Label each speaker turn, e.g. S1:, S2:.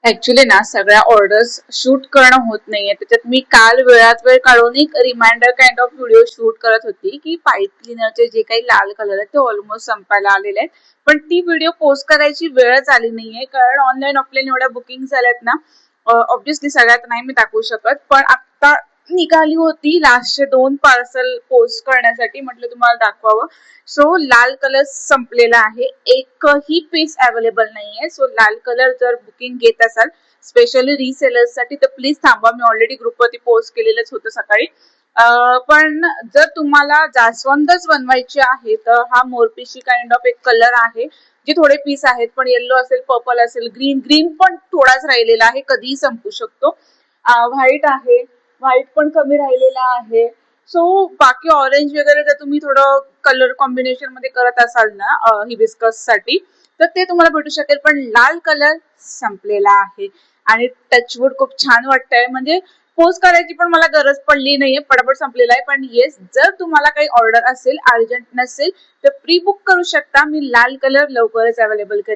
S1: Actually ना सगळ्या orders shoot करणं होत नाहीये. त्याच्यात मी काल वेळात वेळ काढून एक reminder kind of video shoot करत होती की पाईप क्लिनरचे जे काही लाल कलर आहेत ते ऑलमोस्ट संपायला आलेले आहेत. पण ती व्हिडिओ पोस्ट करायची वेळच आली नाहीये कारण ऑनलाईन ऑफलाईन एवढ्या बुकिंग झाल्यात ना. ऑब्व्हियसली सगळ्यात नाही मी टाकू शकत, पण आता निघाली होती लास्टचे 2 पार्सल पोस्ट करण्यासाठी, म्हटलं तुम्हाला दाखवावं. सो लाल कलर संपलेला आहे, एकही पीस अवेलेबल नाहीये. सो लाल कलर जर बुकिंग घेत असाल स्पेशली रिसेलर्स साठी तर प्लीज थांबा. मी ऑलरेडी ग्रुपवरती पोस्ट केलेलंच होतं सकाळी. पण जर तुम्हाला जास्वंदच बनवायची आहे तर हा मोरपीशी काइंड ऑफ एक कलर आहे, जे थोडे पीस आहेत, पण येल्लो असेल, पर्पल असेल, ग्रीन ग्रीन पण थोडाच राहिलेला आहे, कधीही संपू शकतो. व्हाईट आहे, व्हाईट पण कमी राहिलेला आहे. सो बाकी ऑरेंज वगैरे जर तुम्ही थोडं कलर कॉम्बिनेशन मध्ये करत असाल ना हिबिस्कस साठी, तर ते तुम्हाला भेटू शकेल. पण लाल कलर संपलेला आहे आणि टचवूड खूप छान वाटतंय. म्हणजे पोस्ट करायची पण मला गरज पडली नाहीये, पटापट संपलेला आहे. पण येस, जर तुम्हाला काही ऑर्डर असेल, अर्जंट नसेल तर प्री बुक करू शकता. मी लाल कलर लवकरच अवेलेबल करेन.